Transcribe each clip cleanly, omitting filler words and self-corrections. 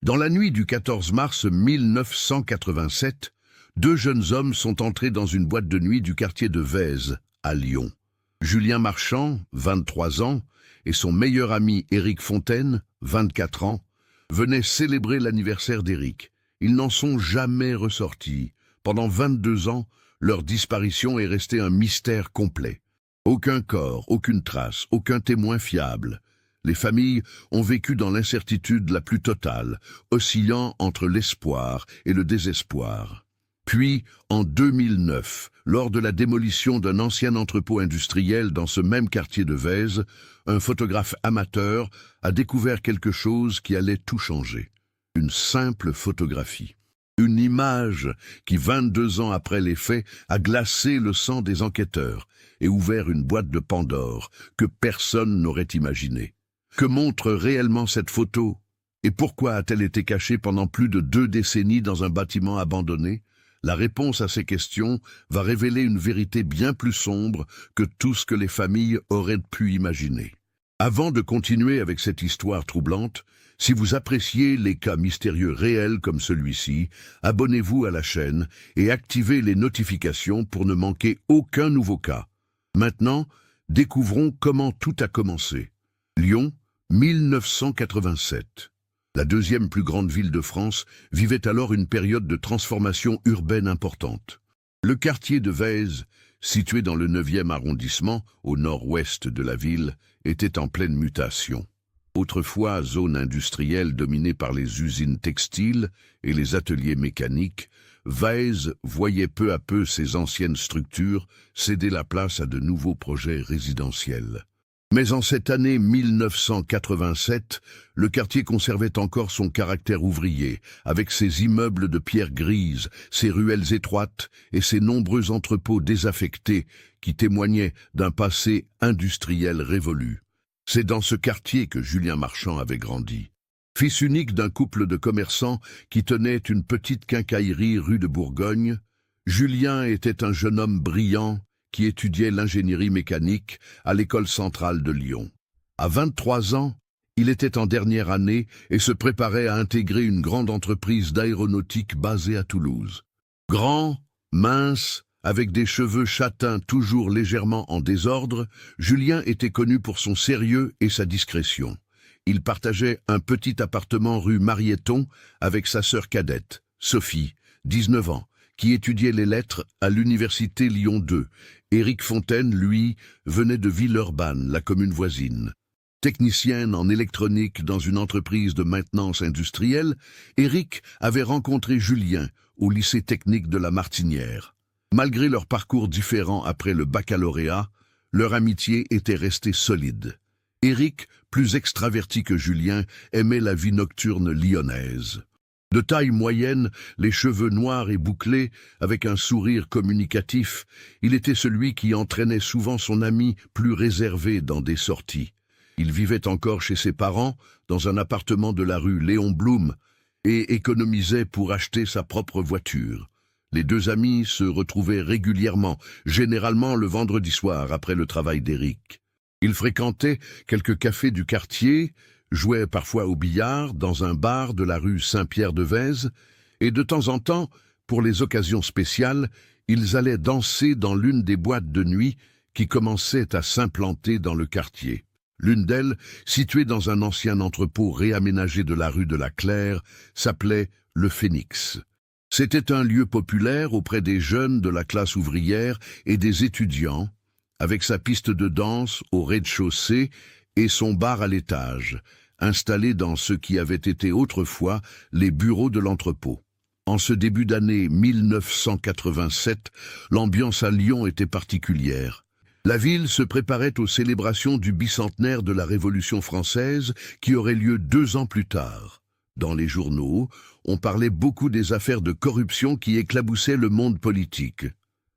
Dans la nuit du 14 mars 1987, deux jeunes hommes sont entrés dans une boîte de nuit du quartier de Vaise, à Lyon. Julien Marchand, 23 ans, et son meilleur ami Éric Fontaine, 24 ans, venaient célébrer l'anniversaire d'Éric. Ils n'en sont jamais ressortis. Pendant 22 ans, leur disparition est restée un mystère complet. Aucun corps, aucune trace, aucun témoin fiable. Les familles ont vécu dans l'incertitude la plus totale, oscillant entre l'espoir et le désespoir. Puis, en 2009, lors de la démolition d'un ancien entrepôt industriel dans ce même quartier de Vaise, un photographe amateur a découvert quelque chose qui allait tout changer. Une simple photographie. Une image qui, 22 ans après les faits, a glacé le sang des enquêteurs et ouvert une boîte de Pandore que personne n'aurait imaginée. Que montre réellement cette photo? Et pourquoi a-t-elle été cachée pendant plus de 2 décennies dans un bâtiment abandonné? La réponse à ces questions va révéler une vérité bien plus sombre que tout ce que les familles auraient pu imaginer. Avant de continuer avec cette histoire troublante, si vous appréciez les cas mystérieux réels comme celui-ci, abonnez-vous à la chaîne et activez les notifications pour ne manquer aucun nouveau cas. Maintenant, découvrons comment tout a commencé. Lyon, 1987. La deuxième plus grande ville de France vivait alors une période de transformation urbaine importante. Le quartier de Vaise, situé dans le 9e arrondissement, au nord-ouest de la ville, était en pleine mutation. Autrefois zone industrielle dominée par les usines textiles et les ateliers mécaniques, Vaise voyait peu à peu ses anciennes structures céder la place à de nouveaux projets résidentiels. Mais en cette année 1987, le quartier conservait encore son caractère ouvrier, avec ses immeubles de pierre grise, ses ruelles étroites et ses nombreux entrepôts désaffectés qui témoignaient d'un passé industriel révolu. C'est dans ce quartier que Julien Marchand avait grandi. Fils unique d'un couple de commerçants qui tenait une petite quincaillerie rue de Bourgogne, Julien était un jeune homme brillant qui étudiait l'ingénierie mécanique à l'école centrale de Lyon. À 23 ans, il était en dernière année et se préparait à intégrer une grande entreprise d'aéronautique basée à Toulouse. Grand, mince, avec des cheveux châtains toujours légèrement en désordre, Julien était connu pour son sérieux et sa discrétion. Il partageait un petit appartement rue Marieton avec sa sœur cadette, Sophie, 19 ans, qui étudiait les lettres à l'université Lyon 2. Éric Fontaine, lui, venait de Villeurbanne, la commune voisine. Technicienne en électronique dans une entreprise de maintenance industrielle, Éric avait rencontré Julien au lycée technique de la Martinière. Malgré leurs parcours différents après le baccalauréat, leur amitié était restée solide. Éric, plus extraverti que Julien, aimait la vie nocturne lyonnaise. De taille moyenne, les cheveux noirs et bouclés, avec un sourire communicatif, il était celui qui entraînait souvent son ami plus réservé dans des sorties. Il vivait encore chez ses parents, dans un appartement de la rue Léon Blum, et économisait pour acheter sa propre voiture. Les deux amis se retrouvaient régulièrement, généralement le vendredi soir après le travail d'Éric. Ils fréquentaient quelques cafés du quartier, jouaient parfois au billard dans un bar de la rue Saint-Pierre-de-Vaise, et de temps en temps, pour les occasions spéciales, ils allaient danser dans l'une des boîtes de nuit qui commençaient à s'implanter dans le quartier. L'une d'elles, située dans un ancien entrepôt réaménagé de la rue de la Claire, s'appelait le Phénix. C'était un lieu populaire auprès des jeunes de la classe ouvrière et des étudiants, avec sa piste de danse au rez-de-chaussée et son bar à l'étage, installé dans ce qui avait été autrefois les bureaux de l'entrepôt. En ce début d'année 1987, l'ambiance à Lyon était particulière. La ville se préparait aux célébrations du bicentenaire de la Révolution française qui aurait lieu 2 ans plus tard. Dans les journaux, on parlait beaucoup des affaires de corruption qui éclaboussaient le monde politique.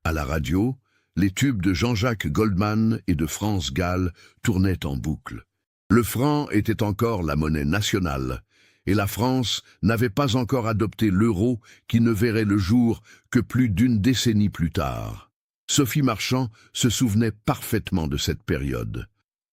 À la radio, les tubes de Jean-Jacques Goldman et de France Gall tournaient en boucle. Le franc était encore la monnaie nationale, et la France n'avait pas encore adopté l'euro qui ne verrait le jour que plus d'1 décennie plus tard. Sophie Marchand se souvenait parfaitement de cette période.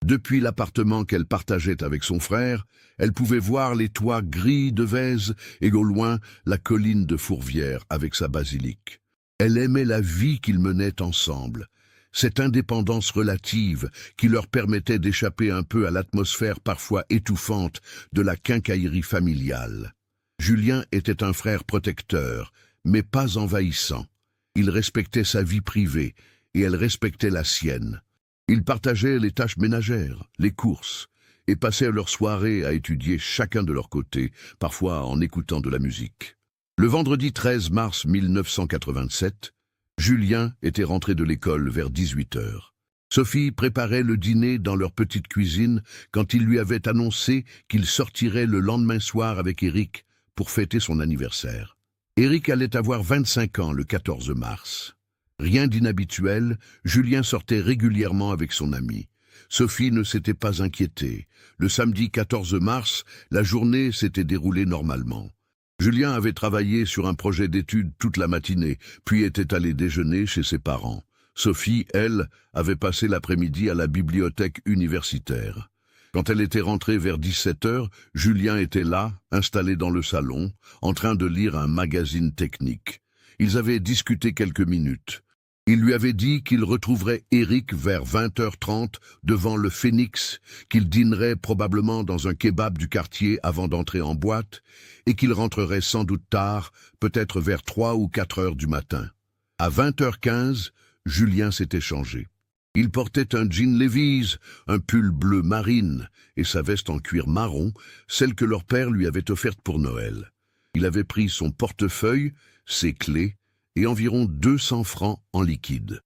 Depuis l'appartement qu'elle partageait avec son frère, elle pouvait voir les toits gris de Vèze et au loin la colline de Fourvière avec sa basilique. Elle aimait la vie qu'ils menaient ensemble, cette indépendance relative qui leur permettait d'échapper un peu à l'atmosphère parfois étouffante de la quincaillerie familiale. Julien était un frère protecteur, mais pas envahissant. Il respectait sa vie privée et elle respectait la sienne. Ils partageaient les tâches ménagères, les courses, et passaient leurs soirées à étudier chacun de leur côté, parfois en écoutant de la musique. Le vendredi 13 mars 1987, Julien était rentré de l'école vers 18h. Sophie préparait le dîner dans leur petite cuisine quand il lui avait annoncé qu'il sortirait le lendemain soir avec Éric pour fêter son anniversaire. Éric allait avoir 25 ans le 14 mars. Rien d'inhabituel, Julien sortait régulièrement avec son ami. Sophie ne s'était pas inquiétée. Le samedi 14 mars, la journée s'était déroulée normalement. Julien avait travaillé sur un projet d'études toute la matinée, puis était allé déjeuner chez ses parents. Sophie, elle, avait passé l'après-midi à la bibliothèque universitaire. Quand elle était rentrée vers 17h, Julien était là, installé dans le salon, en train de lire un magazine technique. Ils avaient discuté quelques minutes. Il lui avait dit qu'il retrouverait Éric vers 20h30 devant le Phénix, qu'il dînerait probablement dans un kebab du quartier avant d'entrer en boîte, et qu'il rentrerait sans doute tard, peut-être vers 3 ou 4 heures du matin. À 20h15, Julien s'était changé. Il portait un jean Levi's, un pull bleu marine et sa veste en cuir marron, celle que leur père lui avait offerte pour Noël. Il avait pris son portefeuille, ses clés, et environ 200 francs en liquide.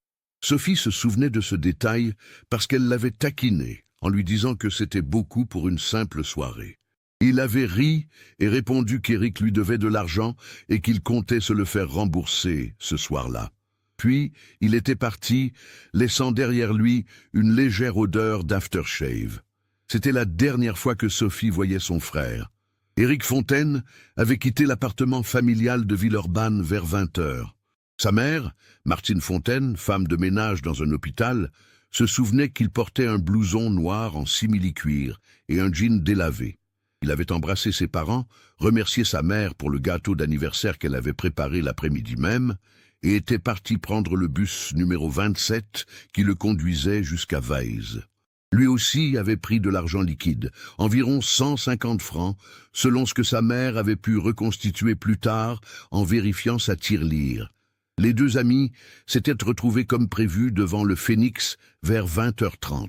Sophie se souvenait de ce détail parce qu'elle l'avait taquiné en lui disant que c'était beaucoup pour une simple soirée. Il avait ri et répondu qu'Éric lui devait de l'argent et qu'il comptait se le faire rembourser ce soir-là. Puis, il était parti, laissant derrière lui une légère odeur d'aftershave. C'était la dernière fois que Sophie voyait son frère. Éric Fontaine avait quitté l'appartement familial de Villeurbanne vers 20h. Sa mère, Martine Fontaine, femme de ménage dans un hôpital, se souvenait qu'il portait un blouson noir en simili-cuir et un jean délavé. Il avait embrassé ses parents, remercié sa mère pour le gâteau d'anniversaire qu'elle avait préparé l'après-midi même, et était parti prendre le bus numéro 27 qui le conduisait jusqu'à Vèze. Lui aussi avait pris de l'argent liquide, environ 150 francs, selon ce que sa mère avait pu reconstituer plus tard en vérifiant sa tirelire. Les deux amis s'étaient retrouvés comme prévu devant le Phénix vers 20h30.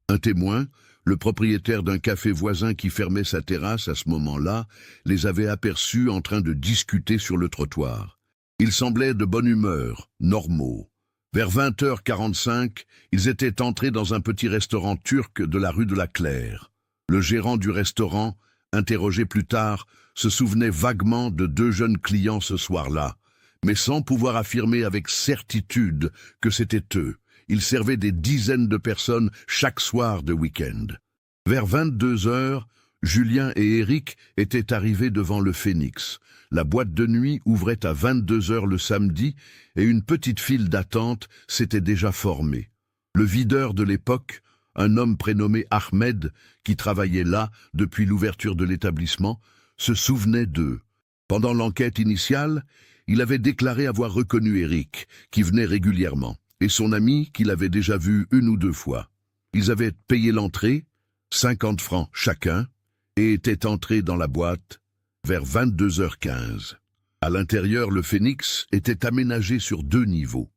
Un témoin, le propriétaire d'un café voisin qui fermait sa terrasse à ce moment-là, les avait aperçus en train de discuter sur le trottoir. Ils semblaient de bonne humeur, normaux. Vers 20h45, ils étaient entrés dans un petit restaurant turc de la rue de la Claire. Le gérant du restaurant, interrogé plus tard, se souvenait vaguement de 2 jeunes clients ce soir-là, mais sans pouvoir affirmer avec certitude que c'était eux. Ils servaient des dizaines de personnes chaque soir de week-end. Vers 22h, Julien et Éric étaient arrivés devant le Phénix. La boîte de nuit ouvrait à 22h le samedi et une petite file d'attente s'était déjà formée. Le videur de l'époque, un homme prénommé Ahmed, qui travaillait là depuis l'ouverture de l'établissement, se souvenait d'eux. Pendant l'enquête initiale, il avait déclaré avoir reconnu Éric, qui venait régulièrement, et son ami, qu'il avait déjà vu 1 ou 2 fois. Ils avaient payé l'entrée, 50 francs chacun, et étaient entrés dans la boîte vers 22h15. À l'intérieur, le Phénix était aménagé sur 2 niveaux.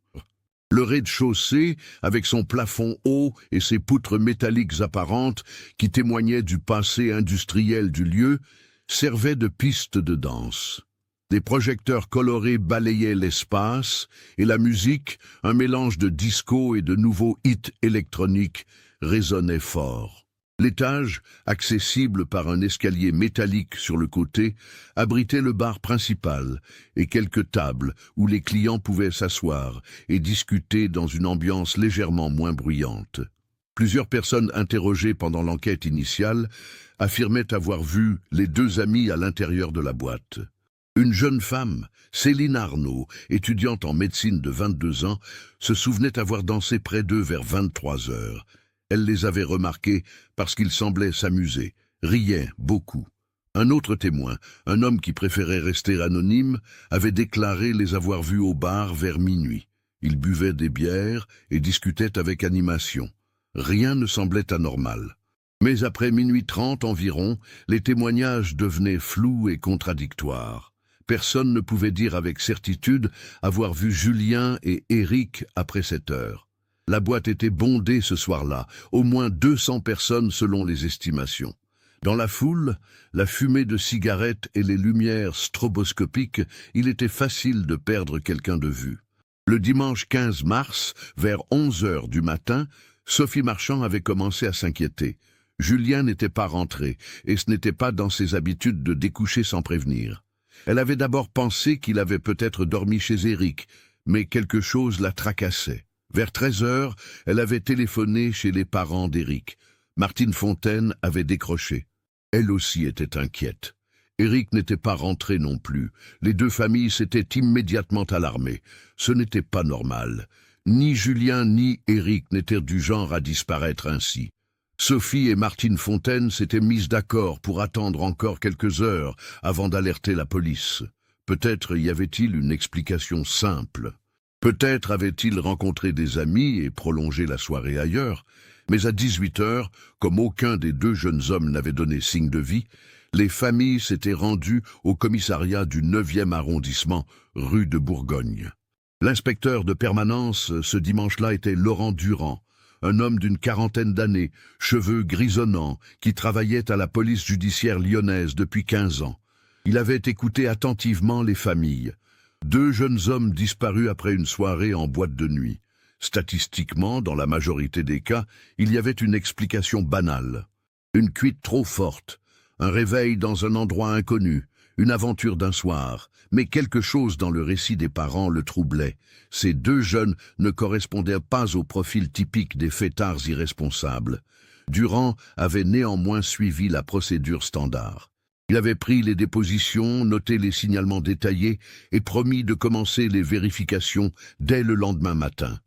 Le rez-de-chaussée, avec son plafond haut et ses poutres métalliques apparentes qui témoignaient du passé industriel du lieu, servait de piste de danse. Des projecteurs colorés balayaient l'espace et la musique, un mélange de disco et de nouveaux hits électroniques, résonnait fort. L'étage, accessible par un escalier métallique sur le côté, abritait le bar principal et quelques tables où les clients pouvaient s'asseoir et discuter dans une ambiance légèrement moins bruyante. Plusieurs personnes interrogées pendant l'enquête initiale affirmaient avoir vu les 2 amis à l'intérieur de la boîte. Une jeune femme, Céline Arnaud, étudiante en médecine de 22 ans, se souvenait avoir dansé près d'eux vers 23h. Elle les avait remarqués parce qu'ils semblaient s'amuser, riaient beaucoup. Un autre témoin, un homme qui préférait rester anonyme, avait déclaré les avoir vus au bar vers minuit. Ils buvaient des bières et discutaient avec animation. Rien ne semblait anormal. Mais après minuit 30 environ, les témoignages devenaient flous et contradictoires. Personne ne pouvait dire avec certitude avoir vu Julien et Éric après cette heure. La boîte était bondée ce soir-là, au moins 200 personnes selon les estimations. Dans la foule, la fumée de cigarettes et les lumières stroboscopiques, il était facile de perdre quelqu'un de vue. Le dimanche 15 mars, vers 11 heures du matin, Sophie Marchand avait commencé à s'inquiéter. Julien n'était pas rentré, et ce n'était pas dans ses habitudes de découcher sans prévenir. Elle avait d'abord pensé qu'il avait peut-être dormi chez Éric, mais quelque chose la tracassait. Vers 13 heures, elle avait téléphoné chez les parents d'Éric. Martine Fontaine avait décroché. Elle aussi était inquiète. Éric n'était pas rentré non plus. Les deux familles s'étaient immédiatement alarmées. Ce n'était pas normal. Ni Julien ni Éric n'étaient du genre à disparaître ainsi. Sophie et Martine Fontaine s'étaient mises d'accord pour attendre encore quelques heures avant d'alerter la police. Peut-être y avait-il une explication simple. Peut-être avait-il rencontré des amis et prolongé la soirée ailleurs, mais à 18 heures, comme aucun des deux jeunes hommes n'avait donné signe de vie, les familles s'étaient rendues au commissariat du 9e arrondissement, rue de Bourgogne. L'inspecteur de permanence ce dimanche-là était Laurent Durand, un homme d'une quarantaine d'années, cheveux grisonnants, qui travaillait à la police judiciaire lyonnaise depuis 15 ans. Il avait écouté attentivement les familles. 2 jeunes hommes disparus après une soirée en boîte de nuit. Statistiquement, dans la majorité des cas, il y avait une explication banale. Une cuite trop forte, un réveil dans un endroit inconnu, une aventure d'un soir. Mais quelque chose dans le récit des parents le troublait. Ces 2 jeunes ne correspondaient pas au profil typique des fêtards irresponsables. Durand avait néanmoins suivi la procédure standard. Il avait pris les dépositions, noté les signalements détaillés et promis de commencer les vérifications dès le lendemain matin.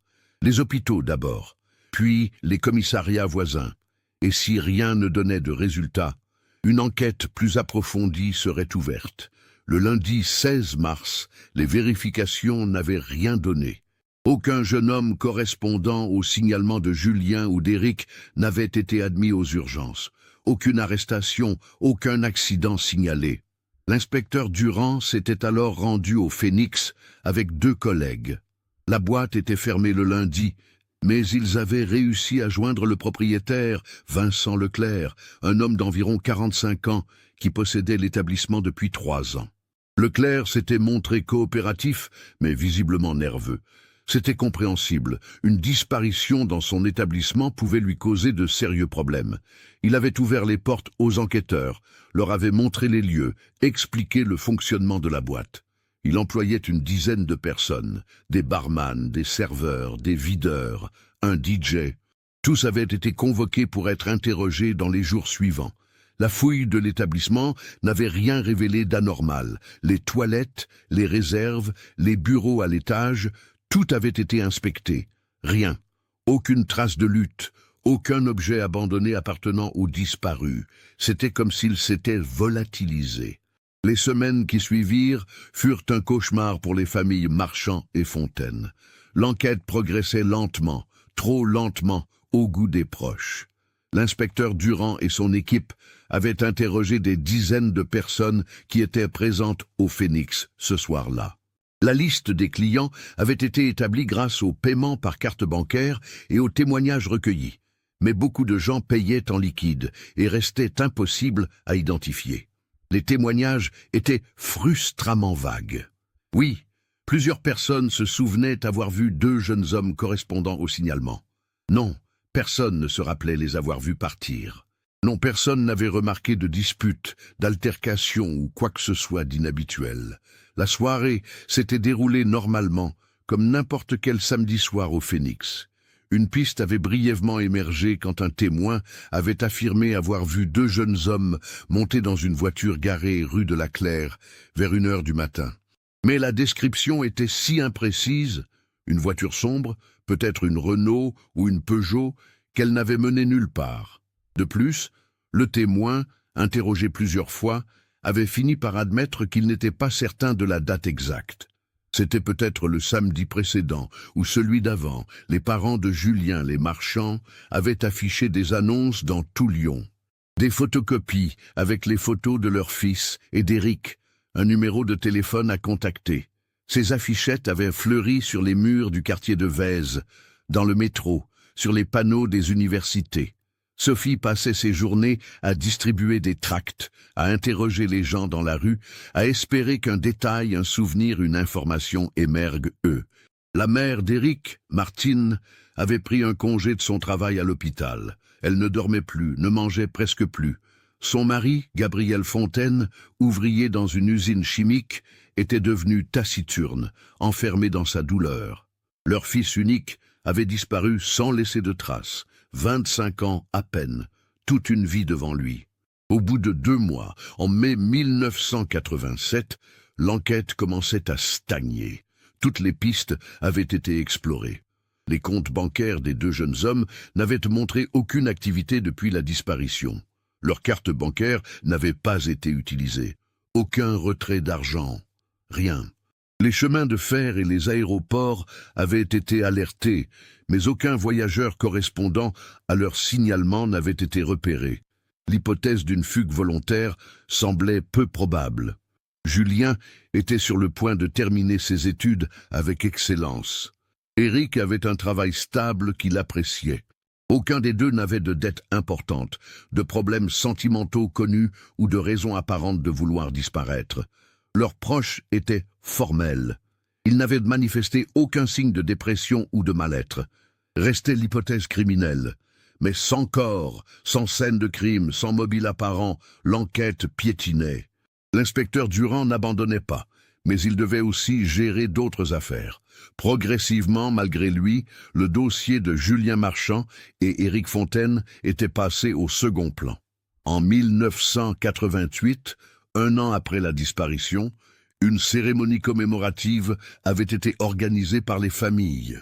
Les hôpitaux d'abord, puis les commissariats voisins. Et si rien ne donnait de résultat, une enquête plus approfondie serait ouverte. Le lundi 16 mars, les vérifications n'avaient rien donné. Aucun jeune homme correspondant au signalement de Julien ou d'Éric n'avait été admis aux urgences. Aucune arrestation, aucun accident signalé. L'inspecteur Durand s'était alors rendu au Phénix avec 2 collègues. La boîte était fermée le lundi, mais ils avaient réussi à joindre le propriétaire, Vincent Leclerc, un homme d'environ 45 ans qui possédait l'établissement depuis 3 ans. Leclerc s'était montré coopératif, mais visiblement nerveux. C'était compréhensible. Une disparition dans son établissement pouvait lui causer de sérieux problèmes. Il avait ouvert les portes aux enquêteurs, leur avait montré les lieux, expliqué le fonctionnement de la boîte. Il employait une dizaine de personnes, des barman, des serveurs, des videurs, un DJ. Tous avaient été convoqués pour être interrogés dans les jours suivants. La fouille de l'établissement n'avait rien révélé d'anormal. Les toilettes, les réserves, les bureaux à l'étage, tout avait été inspecté. Rien. Aucune trace de lutte. Aucun objet abandonné appartenant aux disparus. C'était comme s'il s'était volatilisé. Les semaines qui suivirent furent un cauchemar pour les familles Marchand et Fontaine. L'enquête progressait lentement, trop lentement, au goût des proches. L'inspecteur Durand et son équipe avaient interrogé des dizaines de personnes qui étaient présentes au Phénix ce soir-là. La liste des clients avait été établie grâce au paiement par carte bancaire et aux témoignages recueillis. Mais beaucoup de gens payaient en liquide et restaient impossibles à identifier. Les témoignages étaient frustramment vagues. Oui, plusieurs personnes se souvenaient avoir vu 2 jeunes hommes correspondant au signalement. Non, personne ne se rappelait les avoir vus partir. Non, personne n'avait remarqué de dispute, d'altercation ou quoi que ce soit d'inhabituel. La soirée s'était déroulée normalement, comme n'importe quel samedi soir au Phénix. Une piste avait brièvement émergé quand un témoin avait affirmé avoir vu 2 jeunes hommes monter dans une voiture garée rue de la Claire vers 1 heure du matin. Mais la description était si imprécise, une voiture sombre, peut-être une Renault ou une Peugeot, qu'elle n'avait mené nulle part. De plus, le témoin, interrogé plusieurs fois, avait fini par admettre qu'il n'était pas certain de la date exacte. C'était peut-être le samedi précédent ou celui d'avant. Les parents de Julien, les marchands, avaient affiché des annonces dans tout Lyon. Des photocopies avec les photos de leur fils et d'Éric, un numéro de téléphone à contacter. Ces affichettes avaient fleuri sur les murs du quartier de Vaise, dans le métro, sur les panneaux des universités. Sophie passait ses journées à distribuer des tracts, à interroger les gens dans la rue, à espérer qu'un détail, un souvenir, une information émergue eux. La mère d'Éric, Martine, avait pris un congé de son travail à l'hôpital. Elle ne dormait plus, ne mangeait presque plus. Son mari, Gabriel Fontaine, ouvrier dans une usine chimique, était devenu taciturne, enfermé dans sa douleur. Leur fils unique avait disparu sans laisser de traces. 25 ans à peine, toute une vie devant lui. Au bout de 2 mois, en mai 1987, l'enquête commençait à stagner. Toutes les pistes avaient été explorées. Les comptes bancaires des 2 jeunes hommes n'avaient montré aucune activité depuis la disparition. Leurs cartes bancaires n'avaient pas été utilisées. Aucun retrait d'argent. Rien. Les chemins de fer et les aéroports avaient été alertés, mais aucun voyageur correspondant à leur signalement n'avait été repéré. L'hypothèse d'une fugue volontaire semblait peu probable. Julien était sur le point de terminer ses études avec excellence. Éric avait un travail stable qu'il appréciait. Aucun des deux n'avait de dettes importantes, de problèmes sentimentaux connus ou de raisons apparentes de vouloir disparaître. Leurs proches étaient formels. Ils n'avaient manifesté aucun signe de dépression ou de mal-être. Restait l'hypothèse criminelle. Mais sans corps, sans scène de crime, sans mobile apparent, l'enquête piétinait. L'inspecteur Durand n'abandonnait pas, mais il devait aussi gérer d'autres affaires. Progressivement, malgré lui, le dossier de Julien Marchand et Éric Fontaine était passé au second plan. En 1988, 1 an après la disparition, une cérémonie commémorative avait été organisée par les familles.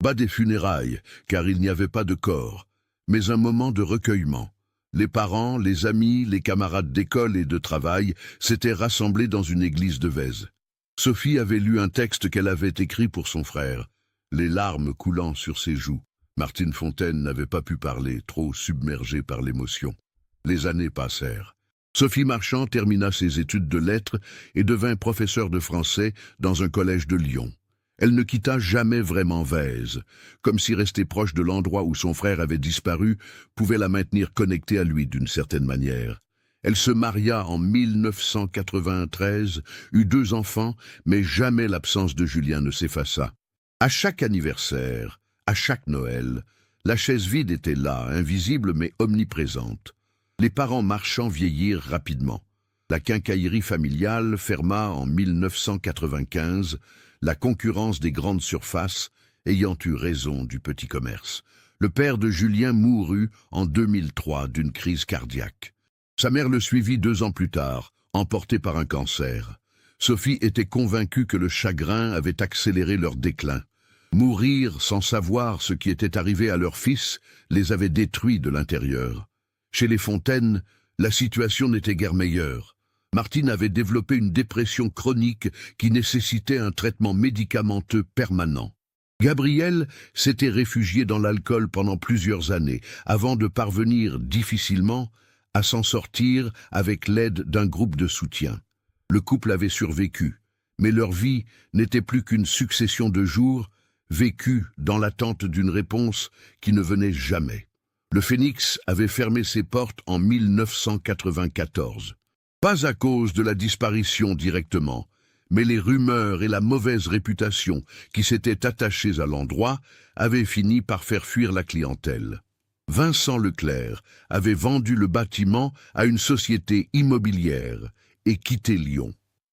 Pas des funérailles, car il n'y avait pas de corps, mais un moment de recueillement. Les parents, les amis, les camarades d'école et de travail s'étaient rassemblés dans une église de Vaise. Sophie avait lu un texte qu'elle avait écrit pour son frère, les larmes coulant sur ses joues. Martine Fontaine n'avait pas pu parler, trop submergée par l'émotion. Les années passèrent. Sophie Marchand termina ses études de lettres et devint professeure de français dans un collège de Lyon. Elle ne quitta jamais vraiment Vaise, comme si rester proche de l'endroit où son frère avait disparu pouvait la maintenir connectée à lui d'une certaine manière. Elle se maria en 1993, eut 2 enfants, mais jamais l'absence de Julien ne s'effaça. À chaque anniversaire, à chaque Noël, la chaise vide était là, invisible mais omniprésente. Les parents Marchand vieillirent rapidement. La quincaillerie familiale ferma en 1995, la concurrence des grandes surfaces ayant eu raison du petit commerce. Le père de Julien mourut en 2003 d'une crise cardiaque. Sa mère le suivit 2 ans plus tard, emportée par un cancer. Sophie était convaincue que le chagrin avait accéléré leur déclin. Mourir sans savoir ce qui était arrivé à leur fils les avait détruits de l'intérieur. Chez les Fontaine, la situation n'était guère meilleure. Martine avait développé une dépression chronique qui nécessitait un traitement médicamenteux permanent. Gabriel s'était réfugié dans l'alcool pendant plusieurs années, avant de parvenir difficilement à s'en sortir avec l'aide d'un groupe de soutien. Le couple avait survécu, mais leur vie n'était plus qu'une succession de jours vécus dans l'attente d'une réponse qui ne venait jamais. Le Phénix avait fermé ses portes en 1994. Pas à cause de la disparition directement, mais les rumeurs et la mauvaise réputation qui s'étaient attachées à l'endroit avaient fini par faire fuir la clientèle. Vincent Leclerc avait vendu le bâtiment à une société immobilière et quitté Lyon.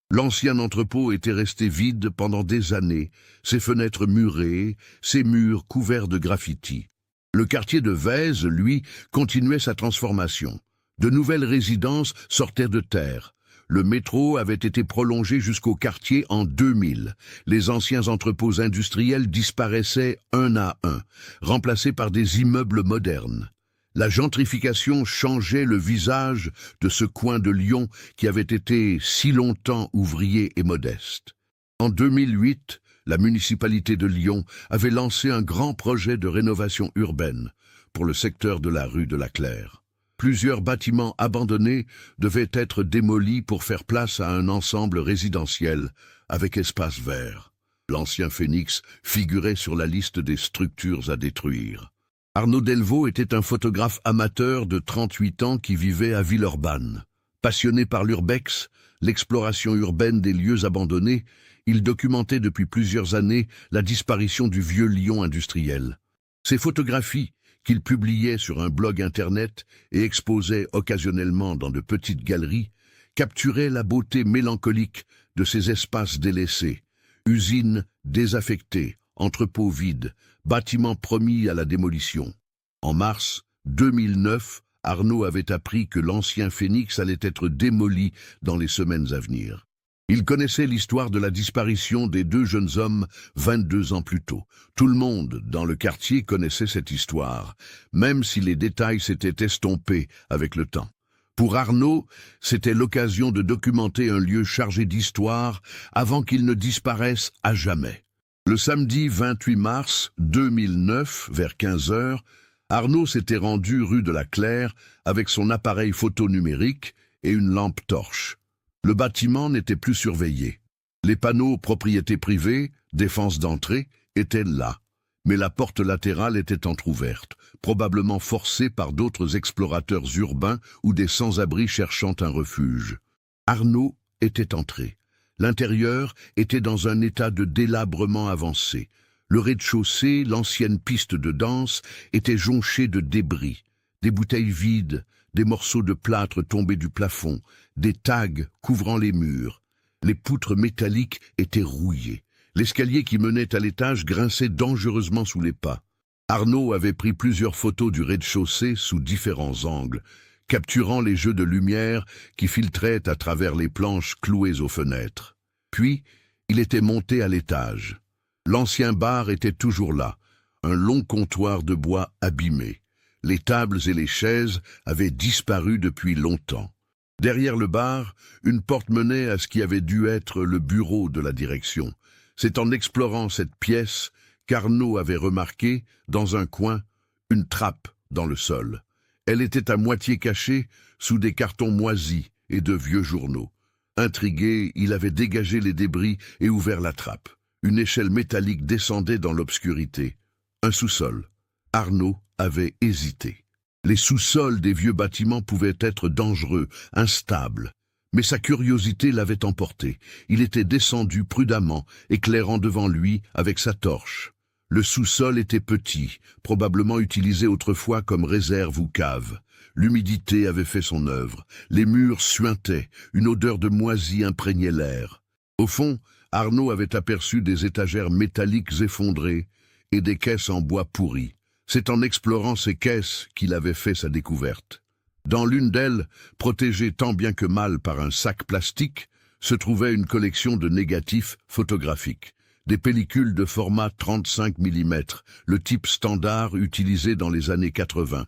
L'ancien entrepôt était resté vide pendant des années, ses fenêtres murées, ses murs couverts de graffitis. Le quartier de Vaise, lui, continuait sa transformation. De nouvelles résidences sortaient de terre. Le métro avait été prolongé jusqu'au quartier en 2000. Les anciens entrepôts industriels disparaissaient un à un, remplacés par des immeubles modernes. La gentrification changeait le visage de ce coin de Lyon qui avait été si longtemps ouvrier et modeste. En 2008, la municipalité de Lyon avait lancé un grand projet de rénovation urbaine pour le secteur de la rue de la Claire. Plusieurs bâtiments abandonnés devaient être démolis pour faire place à un ensemble résidentiel avec espace vert. L'ancien Phénix figurait sur la liste des structures à détruire. Arnaud Delvaux était un photographe amateur de 38 ans qui vivait à Villeurbanne. Passionné par l'urbex, l'exploration urbaine des lieux abandonnés, il documentait depuis plusieurs années la disparition du vieux Lyon industriel. Ses photographies, qu'il publiait sur un blog internet et exposait occasionnellement dans de petites galeries, capturaient la beauté mélancolique de ces espaces délaissés, usines désaffectées, entrepôts vides, bâtiments promis à la démolition. En mars 2009, Arnaud avait appris que l'ancien Phénix allait être démoli dans les semaines à venir. Il connaissait l'histoire de la disparition des deux jeunes hommes 22 ans plus tôt. Tout le monde dans le quartier connaissait cette histoire, même si les détails s'étaient estompés avec le temps. Pour Arnaud, c'était l'occasion de documenter un lieu chargé d'histoire avant qu'il ne disparaisse à jamais. Le samedi 28 mars 2009, vers 15 heures, Arnaud s'était rendu rue de la Claire avec son appareil photo numérique et une lampe torche. Le bâtiment n'était plus surveillé. Les panneaux propriété privée, défense d'entrée, étaient là. Mais la porte latérale était entr'ouverte, probablement forcée par d'autres explorateurs urbains ou des sans-abri cherchant un refuge. Arnaud était entré. L'intérieur était dans un état de délabrement avancé. Le rez-de-chaussée, l'ancienne piste de danse, était jonché de débris. Des bouteilles vides, des morceaux de plâtre tombés du plafond, des tags couvrant les murs. Les poutres métalliques étaient rouillées. L'escalier qui menait à l'étage grinçait dangereusement sous les pas. Arnaud avait pris plusieurs photos du rez-de-chaussée sous différents angles, capturant les jeux de lumière qui filtraient à travers les planches clouées aux fenêtres. Puis, il était monté à l'étage. L'ancien bar était toujours là, un long comptoir de bois abîmé. Les tables et les chaises avaient disparu depuis longtemps. Derrière le bar, une porte menait à ce qui avait dû être le bureau de la direction. C'est en explorant cette pièce qu'Arnaud avait remarqué, dans un coin, une trappe dans le sol. Elle était à moitié cachée sous des cartons moisis et de vieux journaux. Intrigué, il avait dégagé les débris et ouvert la trappe. Une échelle métallique descendait dans l'obscurité. Un sous-sol. Arnaud avait hésité. Les sous-sols des vieux bâtiments pouvaient être dangereux, instables. Mais sa curiosité l'avait emporté. Il était descendu prudemment, éclairant devant lui avec sa torche. Le sous-sol était petit, probablement utilisé autrefois comme réserve ou cave. L'humidité avait fait son œuvre. Les murs suintaient, une odeur de moisi imprégnait l'air. Au fond, Arnaud avait aperçu des étagères métalliques effondrées et des caisses en bois pourri. C'est en explorant ces caisses qu'il avait fait sa découverte. Dans l'une d'elles, protégée tant bien que mal par un sac plastique, se trouvait une collection de négatifs photographiques. Des pellicules de format 35 mm, le type standard utilisé dans les années 80.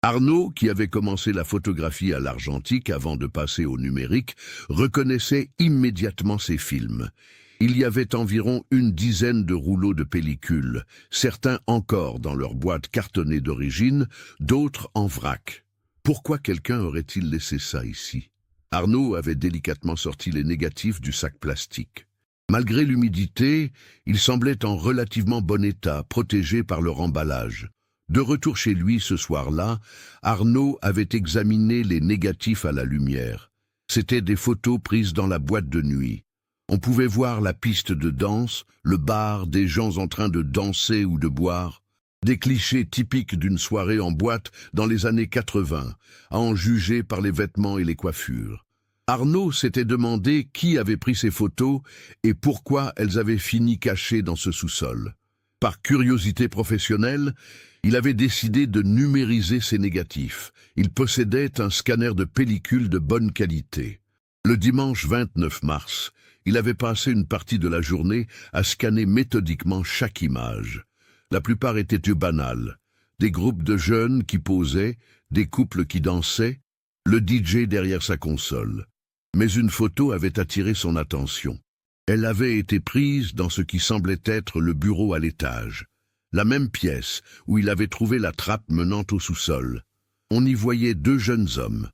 Arnaud, qui avait commencé la photographie à l'argentique avant de passer au numérique, reconnaissait immédiatement ces films. Il y avait environ une dizaine de rouleaux de pellicules, certains encore dans leur boîte cartonnée d'origine, d'autres en vrac. Pourquoi quelqu'un aurait-il laissé ça ici? Arnaud avait délicatement sorti les négatifs du sac plastique. Malgré l'humidité, ils semblaient en relativement bon état, protégés par leur emballage. De retour chez lui ce soir-là, Arnaud avait examiné les négatifs à la lumière. C'étaient des photos prises dans la boîte de nuit. On pouvait voir la piste de danse, le bar, des gens en train de danser ou de boire. Des clichés typiques d'une soirée en boîte dans les années 80, à en juger par les vêtements et les coiffures. Arnaud s'était demandé qui avait pris ces photos et pourquoi elles avaient fini cachées dans ce sous-sol. Par curiosité professionnelle, il avait décidé de numériser ses négatifs. Il possédait un scanner de pellicule de bonne qualité. Le dimanche 29 mars, il avait passé une partie de la journée à scanner méthodiquement chaque image. La plupart étaient banales. Des groupes de jeunes qui posaient, des couples qui dansaient, le DJ derrière sa console. Mais une photo avait attiré son attention. Elle avait été prise dans ce qui semblait être le bureau à l'étage, la même pièce où il avait trouvé la trappe menant au sous-sol. On y voyait deux jeunes hommes.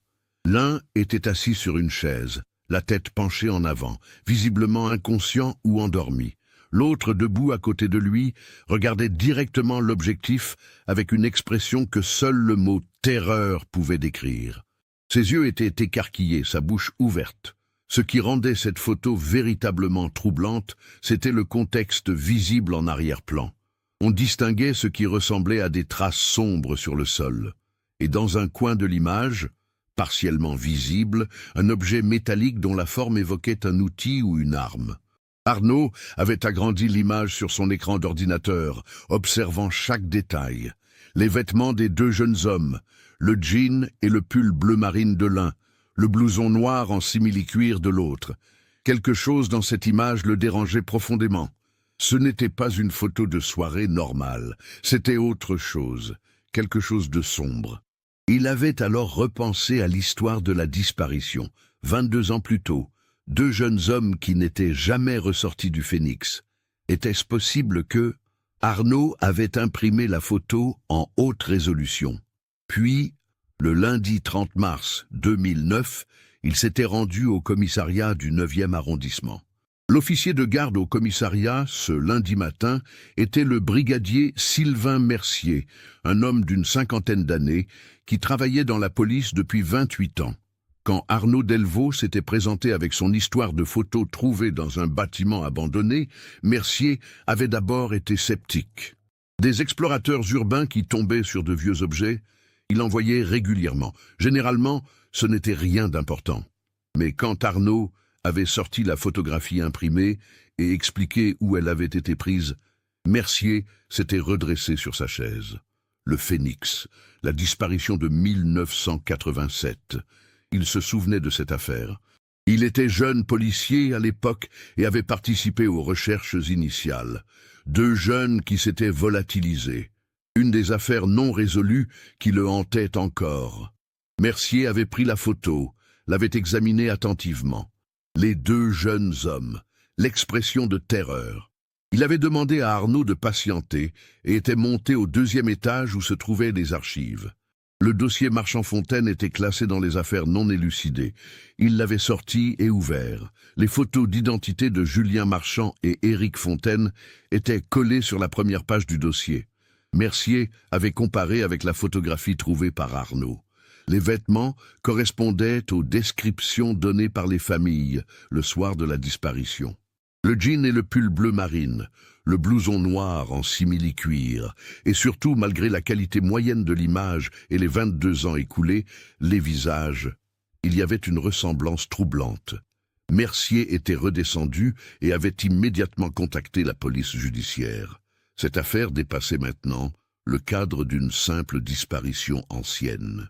L'un était assis sur une chaise, la tête penchée en avant, visiblement inconscient ou endormi. L'autre, debout à côté de lui, regardait directement l'objectif avec une expression que seul le mot « terreur » pouvait décrire. Ses yeux étaient écarquillés, sa bouche ouverte. Ce qui rendait cette photo véritablement troublante, c'était le contexte visible en arrière-plan. On distinguait ce qui ressemblait à des traces sombres sur le sol. Et dans un coin de l'image, partiellement visible, un objet métallique dont la forme évoquait un outil ou une arme. Arnaud avait agrandi l'image sur son écran d'ordinateur, observant chaque détail. Les vêtements des deux jeunes hommes, le jean et le pull bleu marine de l'un, le blouson noir en simili-cuir de l'autre. Quelque chose dans cette image le dérangeait profondément. Ce n'était pas une photo de soirée normale, c'était autre chose, quelque chose de sombre. Il avait alors repensé à l'histoire de la disparition, 22 ans plus tôt, deux jeunes hommes qui n'étaient jamais ressortis du Phénix. Était-ce possible que Arnaud avait imprimé la photo en haute résolution? Puis, le lundi 30 mars 2009, il s'était rendu au commissariat du 9e arrondissement. L'officier de garde au commissariat, ce lundi matin, était le brigadier Sylvain Mercier, un homme d'une cinquantaine d'années, qui travaillait dans la police depuis 28 ans. Quand Arnaud Delvaux s'était présenté avec son histoire de photos trouvées dans un bâtiment abandonné, Mercier avait d'abord été sceptique. Des explorateurs urbains qui tombaient sur de vieux objets, il en voyait régulièrement. Généralement, ce n'était rien d'important. Mais quand Arnaud avait sorti la photographie imprimée et expliqué où elle avait été prise, Mercier s'était redressé sur sa chaise. Le Phénix, la disparition de 1987. Il se souvenait de cette affaire. Il était jeune policier à l'époque et avait participé aux recherches initiales. Deux jeunes qui s'étaient volatilisés. Une des affaires non résolues qui le hantait encore. Mercier avait pris la photo, l'avait examinée attentivement. Les deux jeunes hommes, l'expression de terreur. Il avait demandé à Arnaud de patienter et était monté au 2e étage où se trouvaient les archives. Le dossier Marchand-Fontaine était classé dans les affaires non élucidées. Il l'avait sorti et ouvert. Les photos d'identité de Julien Marchand et Éric Fontaine étaient collées sur la première page du dossier. Mercier avait comparé avec la photographie trouvée par Arnaud. Les vêtements correspondaient aux descriptions données par les familles le soir de la disparition. Le jean et le pull bleu marine, le blouson noir en simili-cuir, et surtout, malgré la qualité moyenne de l'image et les 22 ans écoulés, les visages. Il y avait une ressemblance troublante. Mercier était redescendu et avait immédiatement contacté la police judiciaire. Cette affaire dépassait maintenant le cadre d'une simple disparition ancienne.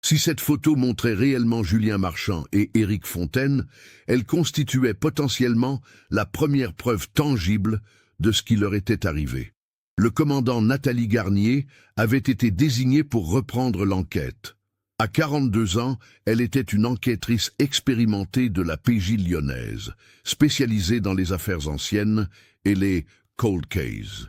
Si cette photo montrait réellement Julien Marchand et Éric Fontaine, elle constituait potentiellement la première preuve tangible de ce qui leur était arrivé. Le commandant Nathalie Garnier avait été désignée pour reprendre l'enquête. À 42 ans, elle était une enquêtrice expérimentée de la PJ lyonnaise, spécialisée dans les affaires anciennes et les cold cases.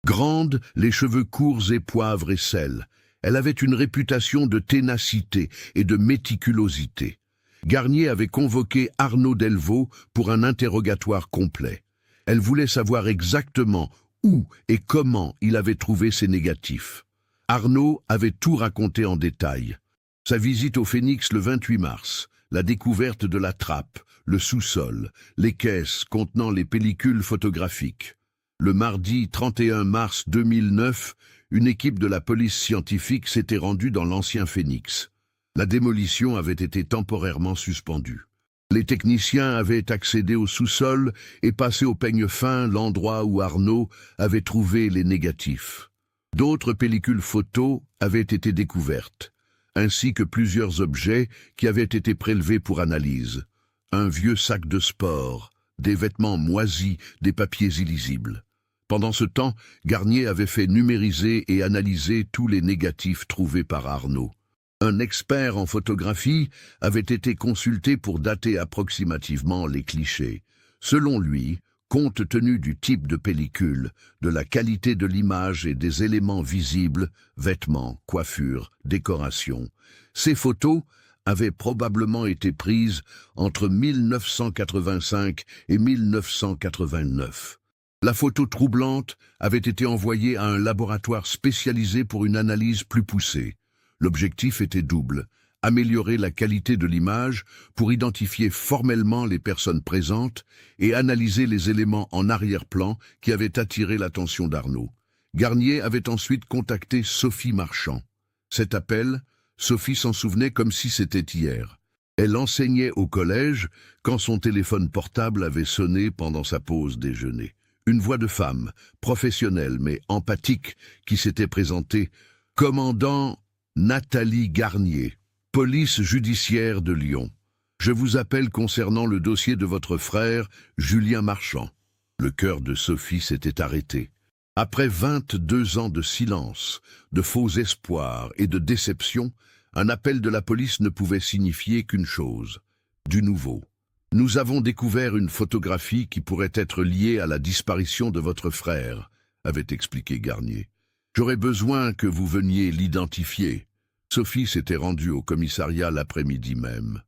Grande, les cheveux courts et poivre et sel, elle avait une réputation de ténacité et de méticulosité. Garnier avait convoqué Arnaud Delvaux pour un interrogatoire complet. Elle voulait savoir exactement où et comment il avait trouvé ses négatifs. Arnaud avait tout raconté en détail. Sa visite au Phénix le 28 mars, la découverte de la trappe, le sous-sol, les caisses contenant les pellicules photographiques. Le mardi 31 mars 2009, une équipe de la police scientifique s'était rendue dans l'ancien Phénix. La démolition avait été temporairement suspendue. Les techniciens avaient accédé au sous-sol et passé au peigne fin l'endroit où Arnaud avait trouvé les négatifs. D'autres pellicules photos avaient été découvertes, ainsi que plusieurs objets qui avaient été prélevés pour analyse. un vieux sac de sport, des vêtements moisis, des papiers illisibles. Pendant ce temps, Garnier avait fait numériser et analyser tous les négatifs trouvés par Arnaud. Un expert en photographie avait été consulté pour dater approximativement les clichés. Selon lui, compte tenu du type de pellicule, de la qualité de l'image et des éléments visibles, vêtements, coiffures, décorations, ces photos avaient probablement été prises entre 1985 et 1989. La photo troublante avait été envoyée à un laboratoire spécialisé pour une analyse plus poussée. L'objectif était double: améliorer la qualité de l'image pour identifier formellement les personnes présentes et analyser les éléments en arrière-plan qui avaient attiré l'attention d'Arnaud. Garnier avait ensuite contacté Sophie Marchand. Cet appel, Sophie s'en souvenait comme si c'était hier. Elle enseignait au collège quand son téléphone portable avait sonné pendant sa pause déjeuner. Une voix de femme, professionnelle mais empathique, qui s'était présentée: « Commandant Nathalie Garnier, police judiciaire de Lyon. Je vous appelle concernant le dossier de votre frère, Julien Marchand. » Le cœur de Sophie s'était arrêté. Après 22 ans de silence, de faux espoirs et de déception, un appel de la police ne pouvait signifier qu'une chose: du nouveau. « Nous avons découvert une photographie qui pourrait être liée à la disparition de votre frère », avait expliqué Garnier. « J'aurais besoin que vous veniez l'identifier. » Sophie s'était rendue au commissariat l'après-midi même.